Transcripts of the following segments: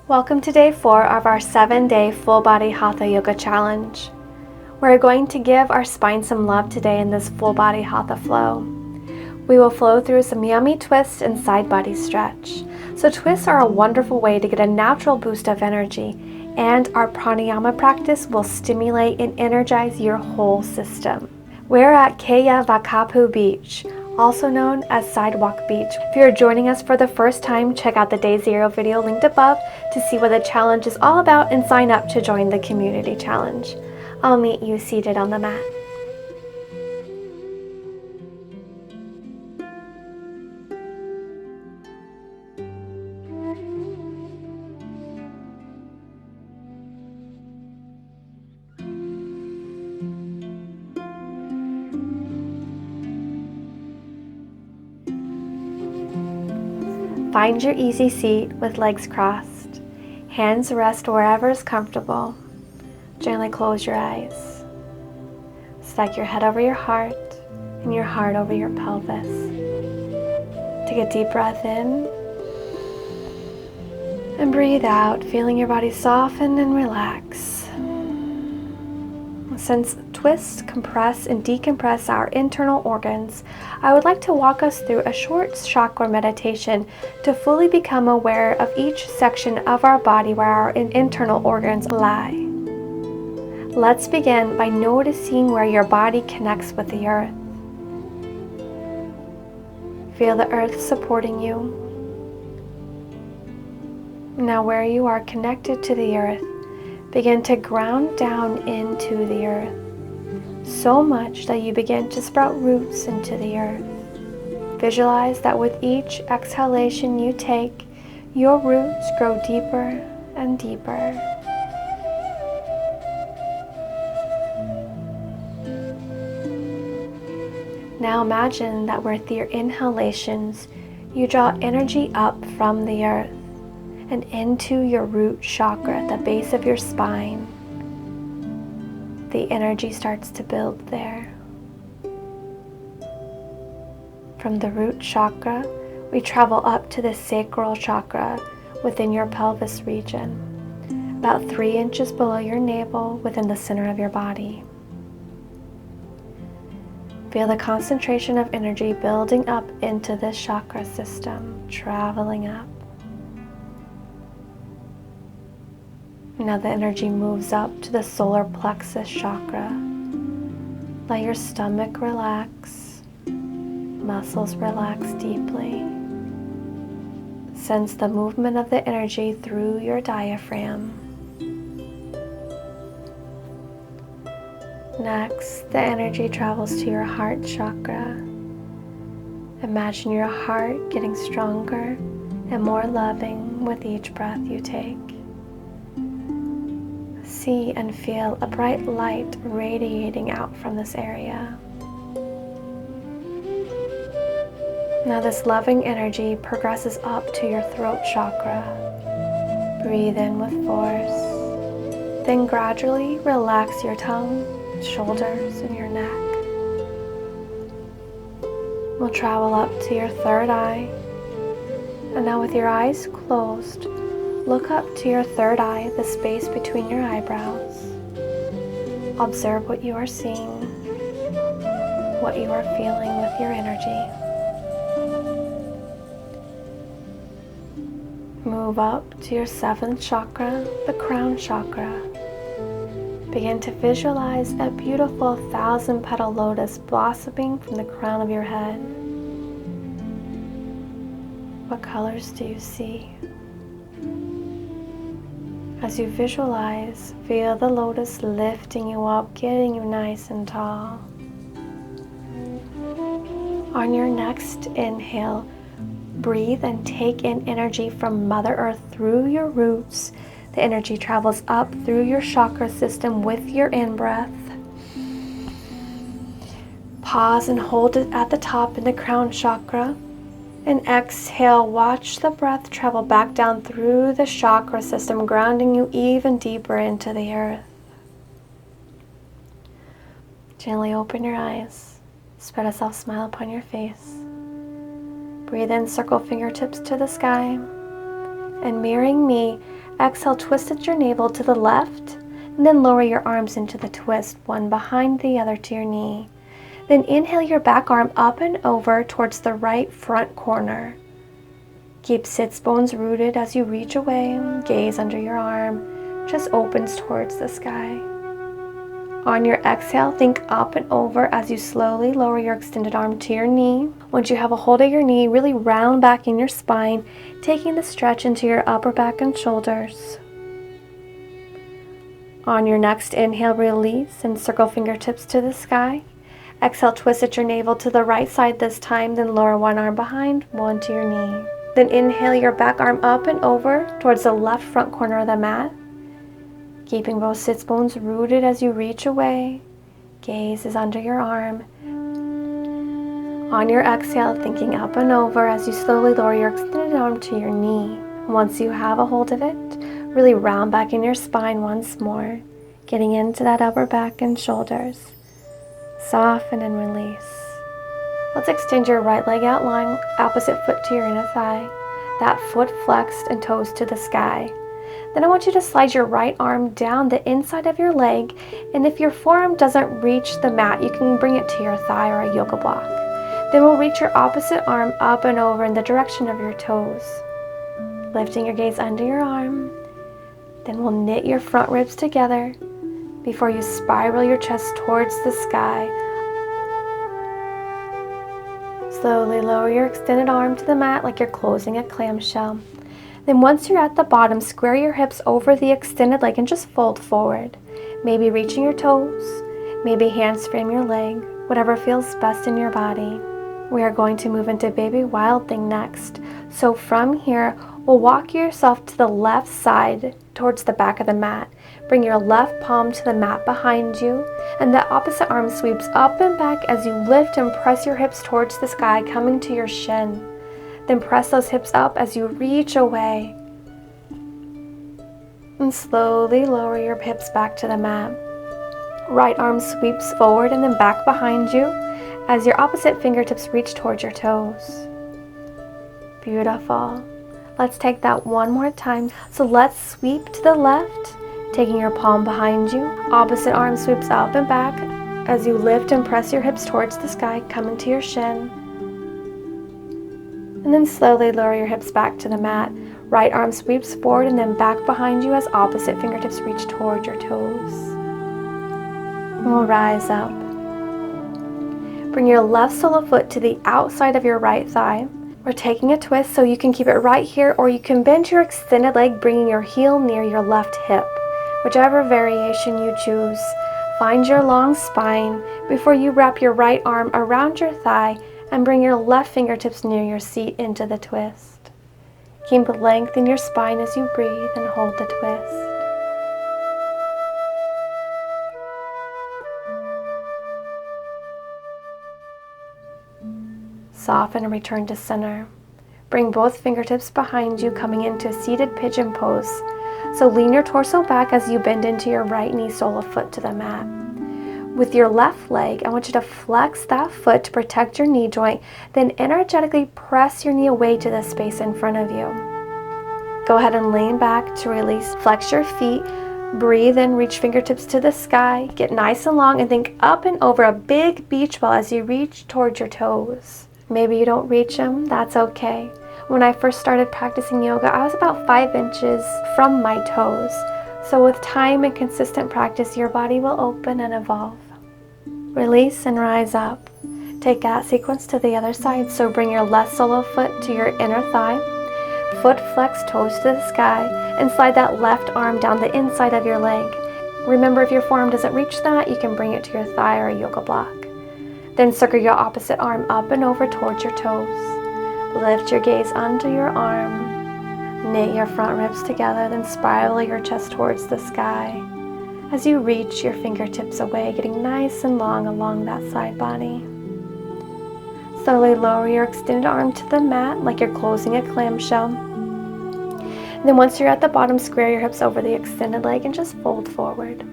Welcome to day 4 of our 7-day full body Hatha Yoga challenge. We're going to give our spine some love today in this full body Hatha flow. We will flow through some yummy twists and side body stretch. So twists are a wonderful way to get a natural boost of energy, and our pranayama practice will stimulate and energize your whole system. We're at Kaya Vakapu Beach, also known as Sidewalk Beach. If you're joining us for the first time, check out the Day 0 video linked above to see what the challenge is all about and sign up to join the community challenge. I'll meet you seated on the mat. Find your easy seat with legs crossed. Hands rest wherever is comfortable. Gently close your eyes. Stack your head over your heart and your heart over your pelvis. Take a deep breath in and breathe out, feeling your body soften and relax. Since twists, compress, and decompress our internal organs, I would like to walk us through a short chakra meditation to fully become aware of each section of our body where our internal organs lie. Let's begin by noticing where your body connects with the earth. Feel the earth supporting you. Now where you are connected to the earth, begin to ground down into the earth, so much that you begin to sprout roots into the earth. Visualize that with each exhalation you take, your roots grow deeper and deeper. Now imagine that with your inhalations, you draw energy up from the earth and into your root chakra at the base of your spine. The energy starts to build there. From the root chakra, we travel up to the Sacral Chakra within your pelvis region, about 3 inches below your navel within the center of your body. Feel the concentration of energy building up into this chakra system, traveling up. Now the energy moves up to the solar plexus chakra. Let your stomach relax, muscles relax deeply. Sense the movement of the energy through your diaphragm. Next, the energy travels to your heart chakra. Imagine your heart getting stronger and more loving with each breath you take. See and feel a bright light radiating out from this area. Now this loving energy progresses up to your throat chakra. Breathe in with force. Then gradually relax your tongue, shoulders, and your neck. We'll travel up to your third eye. And now with your eyes closed, look up to your third eye, the space between your eyebrows. Observe what you are seeing, what you are feeling with your energy. Move up to your 7th chakra, the Crown Chakra. Begin to visualize a beautiful 1,000-petal lotus blossoming from the crown of your head. What colors do you see? As you visualize, feel the lotus lifting you up, getting you nice and tall. On your next inhale, breathe and take in energy from Mother Earth through your roots. The energy travels up through your chakra system with your in-breath. Pause and hold it at the top in the Crown Chakra. And exhale, watch the breath travel back down through the chakra system, grounding you even deeper into the earth. Gently open your eyes. Spread a soft smile upon your face. Breathe in, circle fingertips to the sky. And mirroring me, Exhale, twist at your navel to the left, and then lower your arms into the twist, one behind the other to your knee. Then inhale your back arm up and over towards the right front corner. Keep sits bones rooted as you reach away, gaze under your arm, just opens towards the sky. On your exhale, think up and over as you slowly lower your extended arm to your knee. Once you have a hold of your knee, really round back in your spine, taking the stretch into your upper back and shoulders. On your next inhale, release and circle fingertips to the sky. Exhale, twist at your navel to the right side this time, then lower one arm behind, one to your knee. Then inhale your back arm up and over towards the left front corner of the mat. Keeping both sits bones rooted as you reach away. Gaze is under your arm. On your exhale, thinking up and over as you slowly lower your extended arm to your knee. Once you have a hold of it, really round back in your spine once more, getting into that upper back and shoulders. Soften and release. Let's extend your right leg out long, opposite foot to your inner thigh. That foot flexed and toes to the sky. Then I want you to slide your right arm down the inside of your leg, and if your forearm doesn't reach the mat, you can bring it to your thigh or a yoga block. Then we'll reach your opposite arm up and over in the direction of your toes. Lifting your gaze under your arm, then we'll knit your front ribs together before you spiral your chest towards the sky. Slowly lower your extended arm to the mat like you're closing a clamshell. Then once you're at the bottom, square your hips over the extended leg and just fold forward. Maybe reaching your toes, maybe hands frame your leg, whatever feels best in your body. We are going to move into Baby Wild Thing next. So from here, we'll walk yourself to the left side towards the back of the mat. Bring your left palm to the mat behind you, and the opposite arm sweeps up and back as you lift and press your hips towards the sky, coming to your shin. Then press those hips up as you reach away. And slowly lower your hips back to the mat. Right arm sweeps forward and then back behind you as your opposite fingertips reach towards your toes. Beautiful. Let's take that one more time. So let's sweep to the left, taking your palm behind you. Opposite arm sweeps up and back as you lift and press your hips towards the sky, coming to your shin. And then slowly lower your hips back to the mat. Right arm sweeps forward and then back behind you as opposite fingertips reach toward your toes. We'll rise up. Bring your left sole of foot to the outside of your right thigh. We're taking a twist, so you can keep it right here, or you can bend your extended leg, bringing your heel near your left hip. Whichever variation you choose. Find your long spine before you wrap your right arm around your thigh and bring your left fingertips near your seat into the twist. Keep length in your spine as you breathe and hold the twist. Soften and return to center. Bring both fingertips behind you, coming into a seated pigeon pose. So lean your torso back as you bend into your right knee, sole of foot to the mat. With your left leg, I want you to flex that foot to protect your knee joint, then energetically press your knee away to the space in front of you. Go ahead and lean back to release. Flex your feet, breathe in, reach fingertips to the sky, get nice and long, and think up and over a big beach ball as you reach towards your toes. Maybe you don't reach them, that's okay. When I first started practicing yoga, I was about 5 inches from my toes. So with time and consistent practice, your body will open and evolve. Release and rise up. Take that sequence to the other side. So bring your left sole of foot to your inner thigh. Foot flex, toes to the sky, and slide that left arm down the inside of your leg. Remember, if your forearm doesn't reach that, you can bring it to your thigh or a yoga block. Then circle your opposite arm up and over towards your toes. Lift your gaze under your arm. Knit your front ribs together, then spiral your chest towards the sky as you reach your fingertips away, getting nice and long along that side body. Slowly lower your extended arm to the mat like you're closing a clamshell. And then once you're at the bottom, square your hips over the extended leg and just fold forward.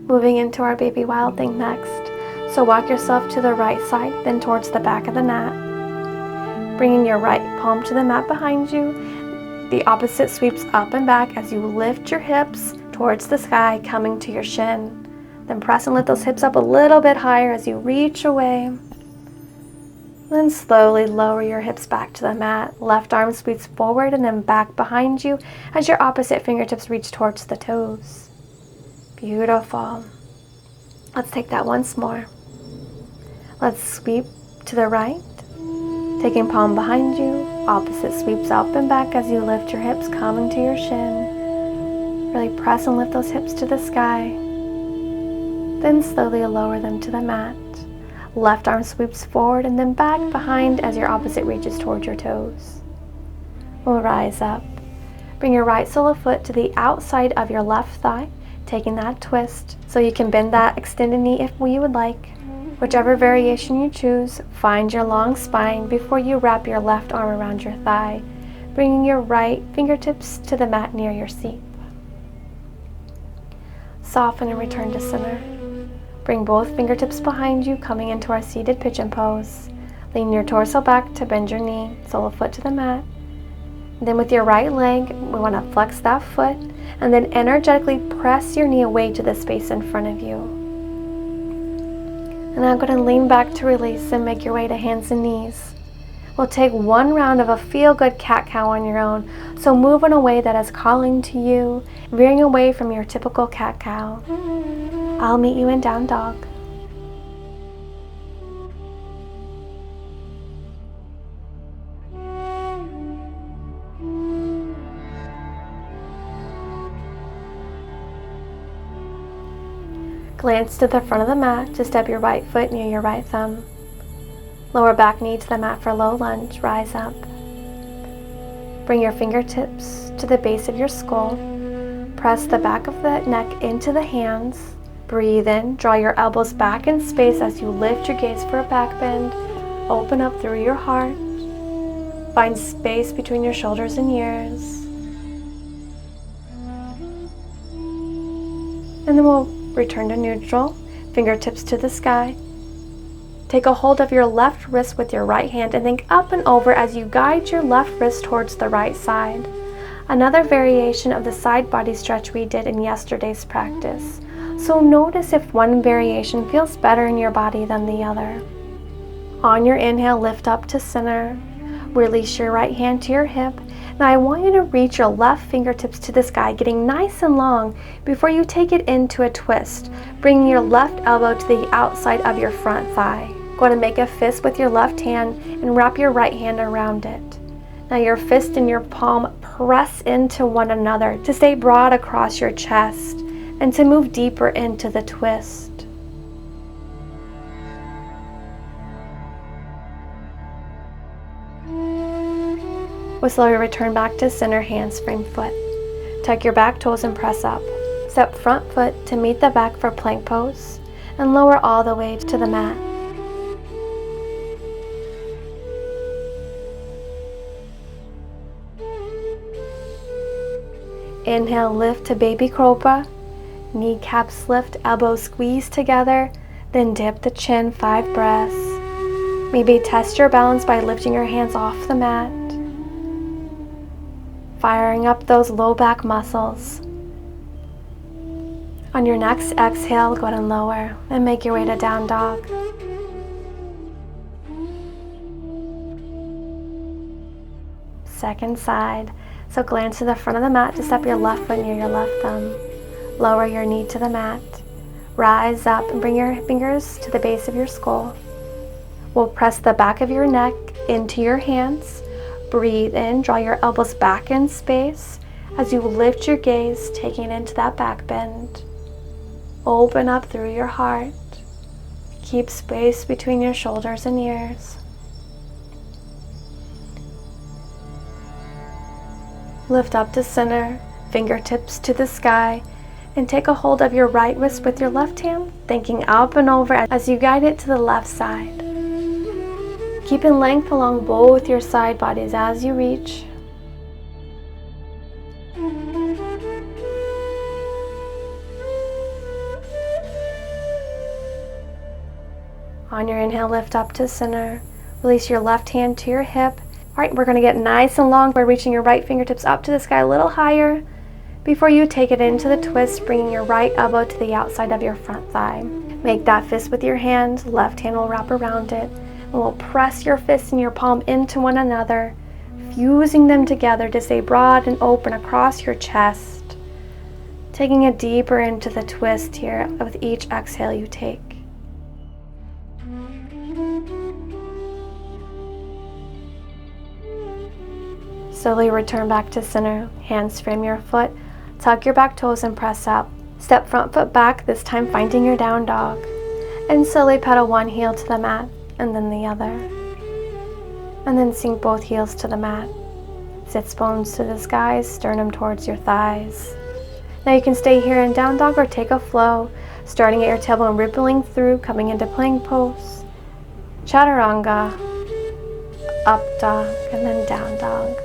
Moving into our Baby Wild Thing next. So walk yourself to the right side, then towards the back of the mat. Bringing your right palm to the mat behind you. The opposite sweeps up and back as you lift your hips towards the sky, coming to your shin. Then press and lift those hips up a little bit higher as you reach away. Then slowly lower your hips back to the mat. Left arm sweeps forward and then back behind you as your opposite fingertips reach towards the toes. Beautiful. Let's take that once more. Let's sweep to the right, taking palm behind you. Opposite sweeps up and back as you lift your hips, coming to your shin. Really press and lift those hips to the sky. Then slowly lower them to the mat. Left arm sweeps forward and then back behind as your opposite reaches towards your toes. We'll rise up. Bring your right sole of foot to the outside of your left thigh, taking that twist so you can bend that extended knee if you would like. Whichever variation you choose, find your long spine before you wrap your left arm around your thigh, bringing your right fingertips to the mat near your seat. Soften and return to center. Bring both fingertips behind you, coming into our seated pigeon pose. Lean your torso back to bend your knee, sole of foot to the mat. Then with your right leg, we want to flex that foot and then energetically press your knee away to the space in front of you. And now go ahead and lean back to release and make your way to hands and knees. We'll take one round of a feel-good cat-cow on your own. So move in a way that is calling to you, veering away from your typical cat-cow. I'll meet you in down dog. Glance to the front of the mat to step your right foot near your right thumb. Lower back knee to the mat for low lunge. Rise up. Bring your fingertips to the base of your skull. Press the back of the neck into the hands. Breathe in. Draw your elbows back in space as you lift your gaze for a back bend. Open up through your heart. Find space between your shoulders and ears. And then we'll return to neutral. Fingertips to the sky. Take a hold of your left wrist with your right hand and think up and over as you guide your left wrist towards the right side. Another variation of the side body stretch we did in yesterday's practice. So notice if one variation feels better in your body than the other. On your inhale, lift up to center. Release your right hand to your hip. Now I want you to reach your left fingertips to the sky, getting nice and long before you take it into a twist, bringing your left elbow to the outside of your front thigh. Go ahead and make a fist with your left hand and wrap your right hand around it. Now your fist and your palm press into one another to stay broad across your chest and to move deeper into the twist. We'll slowly return back to center, hands frame foot. Tuck your back toes and press up. Step front foot to meet the back for plank pose and lower all the way to the mat. Inhale, lift to baby cobra. Kneecaps lift, elbows squeeze together, then dip the chin, 5 breaths. Maybe test your balance by lifting your hands off the mat. Firing up those low back muscles. On your next exhale, go ahead and lower and make your way to down dog. Second side. So glance to the front of the mat to step your left foot near your left thumb. Lower your knee to the mat. Rise up and bring your fingers to the base of your skull. We'll press the back of your neck into your hands. Breathe in, draw your elbows back in space as you lift your gaze, taking it into that back bend. Open up through your heart. Keep space between your shoulders and ears. Lift up to center, fingertips to the sky, and take a hold of your right wrist with your left hand, thinking up and over as you guide it to the left side. Keeping length along both your side bodies as you reach. On your inhale, lift up to center. Release your left hand to your hip. Alright, we're going to get nice and long by reaching your right fingertips up to the sky a little higher before you take it into the twist, bringing your right elbow to the outside of your front thigh. Make that fist with your hand, left hand will wrap around it, and we'll press your fist and your palm into one another, fusing them together to stay broad and open across your chest, taking it deeper into the twist here with each exhale you take. Slowly return back to center, hands frame your foot, tuck your back toes and press up. Step front foot back, this time finding your down dog. And slowly pedal one heel to the mat and then the other. And then sink both heels to the mat. Sits bones to the skies, sternum towards your thighs. Now you can stay here in down dog or take a flow, starting at your tailbone, rippling through, coming into plank pose, chaturanga, up dog, and then down dog.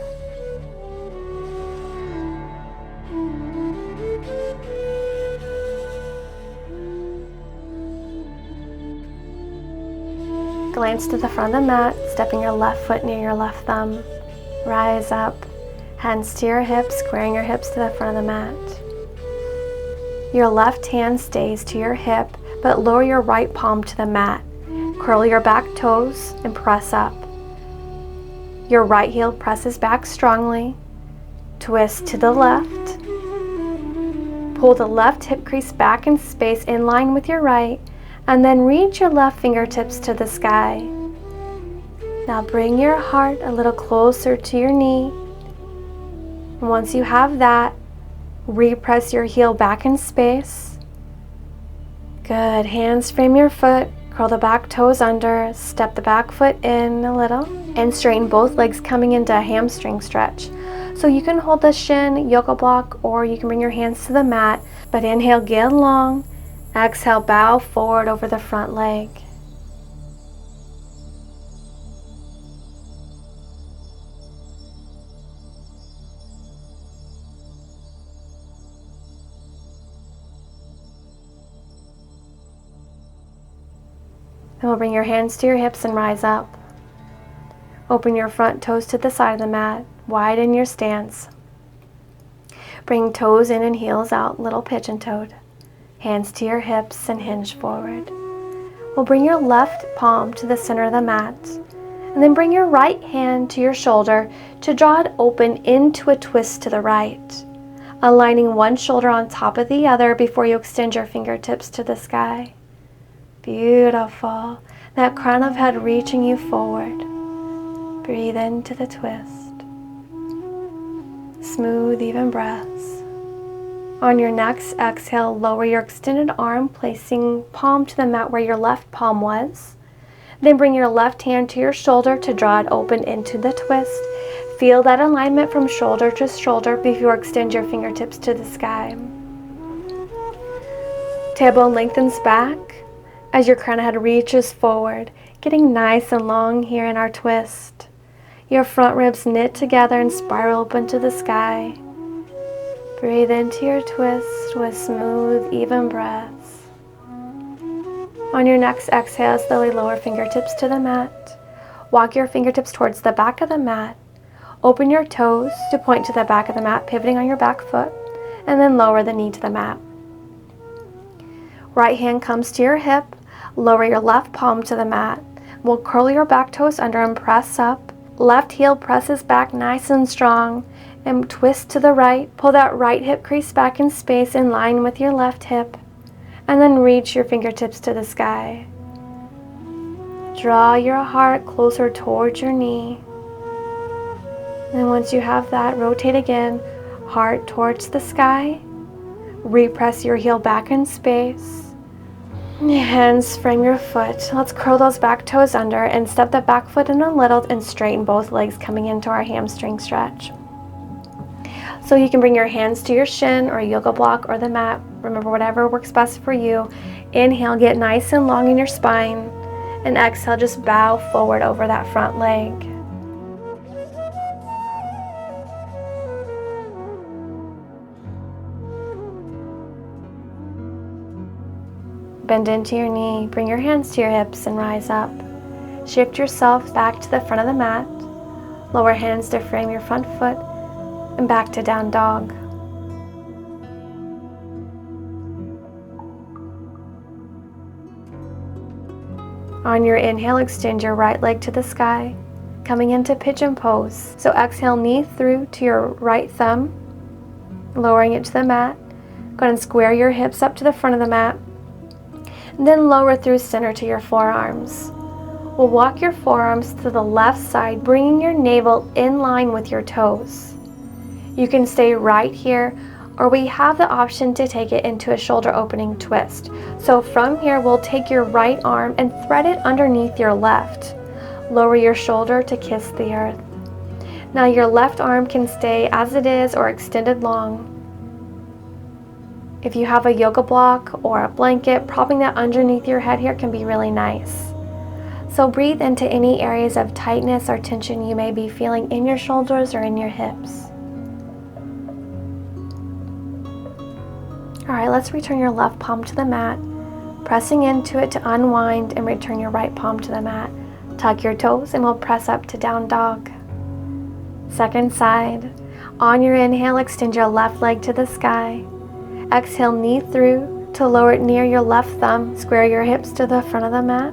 Glance to the front of the mat, stepping your left foot near your left thumb. Rise up, hands to your hips, squaring your hips to the front of the mat. Your left hand stays to your hip, but lower your right palm to the mat. Curl your back toes and press up. Your right heel presses back strongly. Twist to the left. Pull the left hip crease back in space in line with your right, and then reach your left fingertips to the sky. Now bring your heart a little closer to your knee. And once you have that, repress your heel back in space. Good. Hands frame your foot. Curl the back toes under. Step the back foot in a little. And straighten both legs, coming into a hamstring stretch. So you can hold the shin, yoga block, or you can bring your hands to the mat. But inhale, get long. Exhale, bow forward over the front leg. Then we'll bring your hands to your hips and rise up. Open your front toes to the side of the mat. Widen your stance. Bring toes in and heels out, little pigeon toed. Hands to your hips and hinge forward. We'll bring your left palm to the center of the mat. And then bring your right hand to your shoulder to draw it open into a twist to the right. Aligning one shoulder on top of the other before you extend your fingertips to the sky. Beautiful. That crown of head reaching you forward. Breathe into the twist. Smooth, even breaths. On your next exhale, lower your extended arm, placing palm to the mat where your left palm was. Then bring your left hand to your shoulder to draw it open into the twist. Feel that alignment from shoulder to shoulder before you extend your fingertips to the sky. Tailbone lengthens back as your crown of head reaches forward, getting nice and long here in our twist. Your front ribs knit together and spiral open to the sky. Breathe into your twist with smooth, even breaths. On your next exhale, slowly lower fingertips to the mat. Walk your fingertips towards the back of the mat. Open your toes to point to the back of the mat, pivoting on your back foot, and then lower the knee to the mat. Right hand comes to your hip. Lower your left palm to the mat. We'll curl your back toes under and press up. Left heel presses back nice and strong. And twist to the right. Pull that right hip crease back in space in line with your left hip. And then reach your fingertips to the sky. Draw your heart closer towards your knee. And once you have that, rotate again. Heart towards the sky. Repress your heel back in space. Hands frame your foot. Let's curl those back toes under and step the back foot in a little and straighten both legs, coming into our hamstring stretch. So you can bring your hands to your shin or a yoga block or the mat. Remember, whatever works best for you. Inhale, get nice and long in your spine. And exhale, just bow forward over that front leg. Bend into your knee, bring your hands to your hips and rise up. Shift yourself back to the front of the mat. Lower hands to frame your front foot and back to down dog. On your inhale, extend your right leg to the sky, coming into pigeon pose. So exhale, knee through to your right thumb, lowering it to the mat. Go ahead and square your hips up to the front of the mat, and then lower through center to your forearms. We'll walk your forearms to the left side, bringing your navel in line with your toes. You can stay right here, or we have the option to take it into a shoulder opening twist. So from here, we'll take your right arm and thread it underneath your left. Lower your shoulder to kiss the earth. Now your left arm can stay as it is or extended long. If you have a yoga block or a blanket, propping that underneath your head here can be really nice. So breathe into any areas of tightness or tension you may be feeling in your shoulders or in your hips. All right, let's return your left palm to the mat, pressing into it to unwind and return your right palm to the mat. Tuck your toes and we'll press up to down dog. Second side. On your inhale, extend your left leg to the sky. Exhale, knee through to lower it near your left thumb. Square your hips to the front of the mat.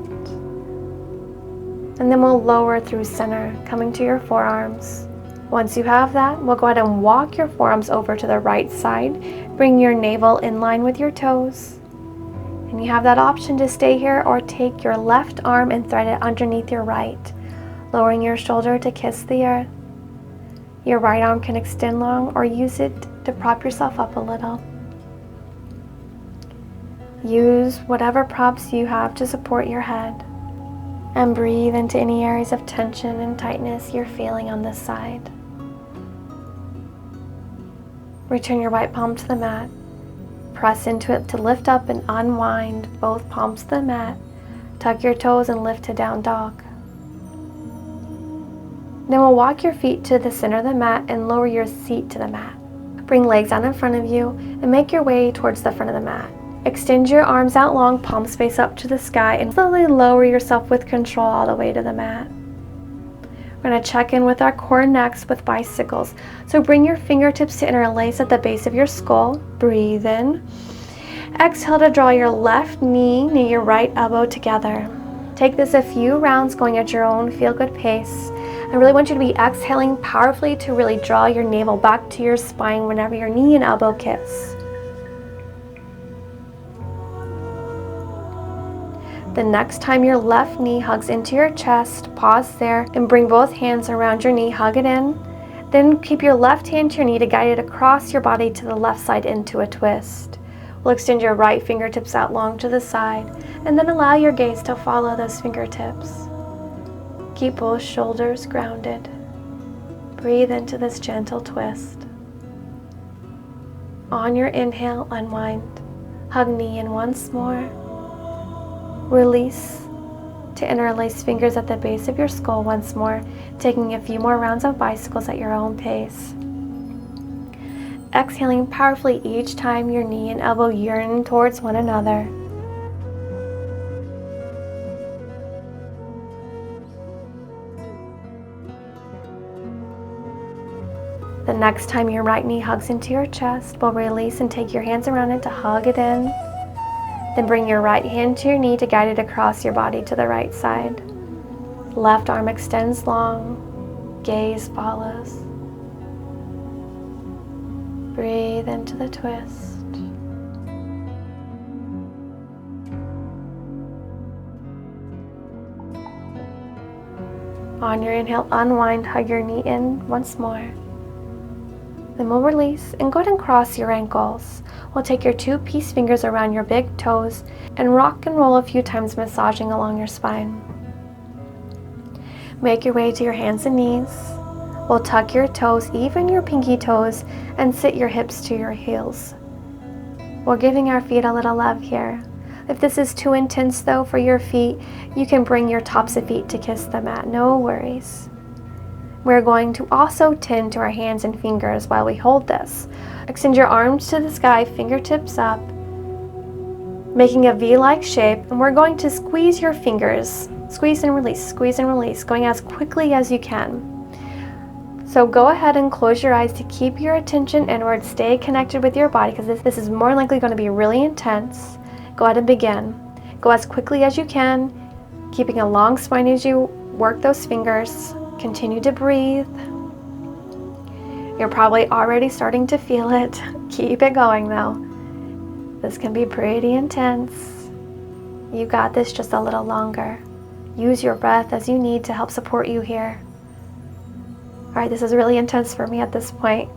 And then we'll lower through center, coming to your forearms. Once you have that, we'll go ahead and walk your forearms over to the right side. Bring your navel in line with your toes. And you have that option to stay here or take your left arm and thread it underneath your right, lowering your shoulder to kiss the earth. Your right arm can extend long or use it to prop yourself up a little. Use whatever props you have to support your head. And breathe into any areas of tension and tightness you're feeling on this side. Return your right palm to the mat. Press into it to lift up and unwind both palms to the mat. Tuck your toes and lift to down dog. Then we'll walk your feet to the center of the mat and lower your seat to the mat. Bring legs out in front of you and make your way towards the front of the mat. Extend your arms out long, palms face up to the sky, and slowly lower yourself with control all the way to the mat. We're going to check in with our core next with bicycles. So bring your fingertips to interlace at the base of your skull. Breathe in. Exhale to draw your left knee near your right elbow together. Take this a few rounds going at your own feel-good pace. I really want you to be exhaling powerfully to really draw your navel back to your spine whenever your knee and elbow kiss. The next time your left knee hugs into your chest, pause there and bring both hands around your knee, hug it in. Then keep your left hand to your knee to guide it across your body to the left side into a twist. We'll extend your right fingertips out long to the side and then allow your gaze to follow those fingertips. Keep both shoulders grounded. Breathe into this gentle twist. On your inhale, unwind. Hug knee in once more. Release to interlace fingers at the base of your skull once more, taking a few more rounds of bicycles at your own pace. Exhaling powerfully each time your knee and elbow yearn towards one another. The next time your right knee hugs into your chest, we'll release and take your hands around it to hug it in. Then bring your right hand to your knee to guide it across your body to the right side. Left arm extends long, gaze follows. Breathe into the twist. On your inhale, unwind, hug your knee in once more. Then we'll release and go ahead and cross your ankles. We'll take your two peace fingers around your big toes and rock and roll a few times, massaging along your spine. Make your way to your hands and knees. We'll tuck your toes, even your pinky toes, and sit your hips to your heels. We're giving our feet a little love here. If this is too intense though for your feet, you can bring your tops of feet to kiss the mat, no worries. We're going to also tend to our hands and fingers while we hold this. Extend your arms to the sky, fingertips up, making a V-like shape, and we're going to squeeze your fingers. Squeeze and release, going as quickly as you can. So go ahead and close your eyes to keep your attention inward. Stay connected with your body because this is more likely going to be really intense. Go ahead and begin. Go as quickly as you can, keeping a long spine as you work those fingers. Continue to breathe. You're probably already starting to feel it. Keep it going though. This can be pretty intense. You got this, just a little longer. Use your breath as you need to help support you here. All right, this is really intense for me at this point.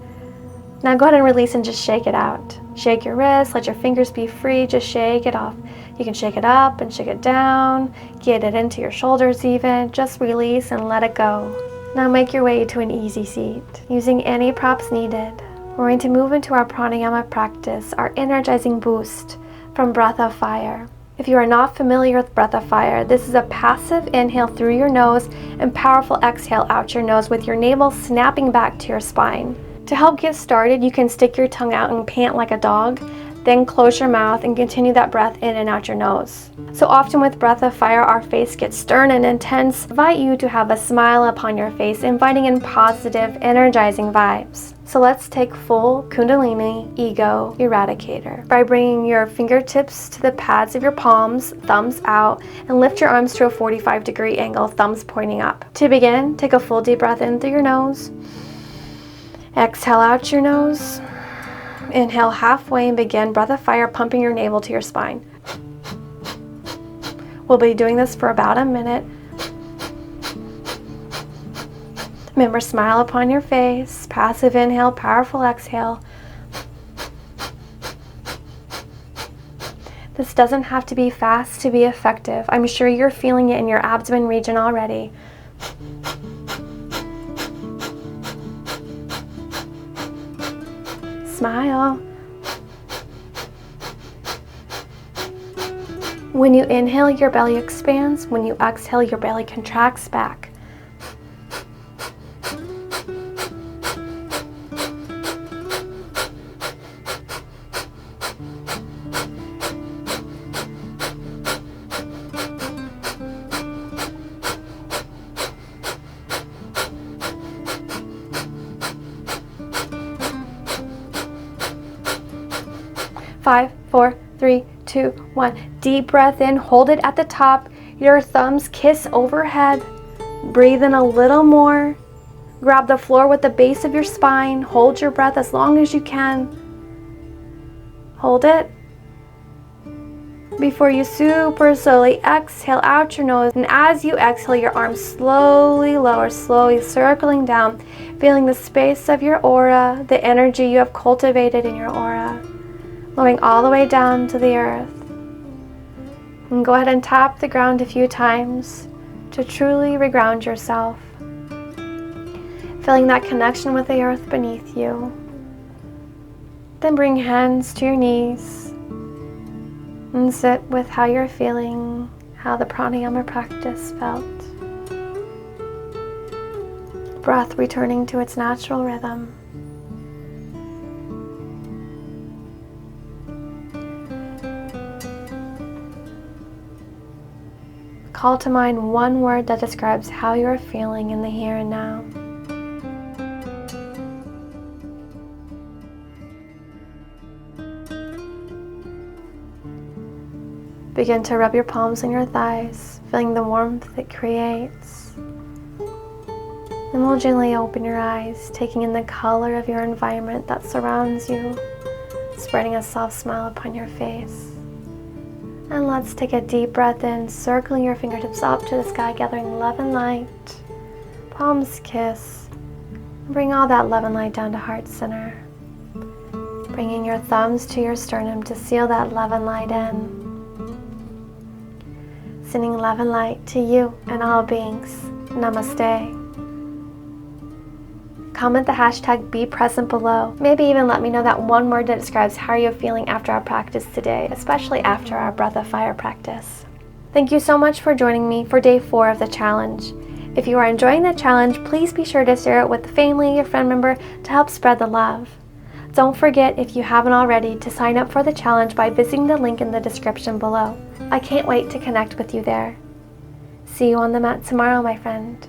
Now go ahead and release and just shake it out. Shake your wrists, let your fingers be free, just shake it off. You can shake it up and shake it down, get it into your shoulders even. Just release and let it go. Now make your way to an easy seat, using any props needed. We're going to move into our pranayama practice, our energizing boost from Breath of Fire. If you are not familiar with Breath of Fire, this is a passive inhale through your nose and powerful exhale out your nose with your navel snapping back to your spine. To help get started, you can stick your tongue out and pant like a dog, then close your mouth and continue that breath in and out your nose. So often with Breath of Fire, our face gets stern and intense. I invite you to have a smile upon your face, inviting in positive, energizing vibes. So let's take full Kundalini Ego Eradicator by bringing your fingertips to the pads of your palms, thumbs out, and lift your arms to a 45-degree angle, thumbs pointing up. To begin, take a full deep breath in through your nose. Exhale out your nose. Inhale halfway and begin Breath of Fire, pumping your navel to your spine. We'll be doing this for about a minute. Remember, smile upon your face. Passive inhale, powerful exhale. This doesn't have to be fast to be effective. I'm sure you're feeling it in your abdomen region already. Smile. When you inhale, your belly expands. When you exhale, your belly contracts back. Five, 4, 3, 2, 1. Deep breath in, hold it at the top. Your thumbs kiss overhead. Breathe in a little more. Grab the floor with the base of your spine. Hold your breath as long as you can. Hold it. Before you super slowly exhale out your nose, and as you exhale, your arms slowly lower, slowly circling down, feeling the space of your aura, the energy you have cultivated in your aura, flowing all the way down to the earth. And go ahead and tap the ground a few times to truly reground yourself, feeling that connection with the earth beneath you. Then bring hands to your knees and sit with how you're feeling, how the pranayama practice felt. Breath returning to its natural rhythm. Call to mind one word that describes how you are feeling in the here and now. Begin to rub your palms and your thighs, feeling the warmth it creates. And we'll gently open your eyes, taking in the color of your environment that surrounds you, spreading a soft smile upon your face. And let's take a deep breath in, circling your fingertips up to the sky, gathering love and light. Palms kiss. Bring all that love and light down to heart center. Bringing your thumbs to your sternum to seal that love and light in. Sending love and light to you and all beings. Namaste. Comment the hashtag #BePresent below. Maybe even let me know that one word that describes how you're feeling after our practice today, especially after our Breath of Fire practice. Thank you so much for joining me for day 4 of the challenge. If you are enjoying the challenge, please be sure to share it with a family or friend member to help spread the love. Don't forget, if you haven't already, to sign up for the challenge by visiting the link in the description below. I can't wait to connect with you there. See you on the mat tomorrow, my friend.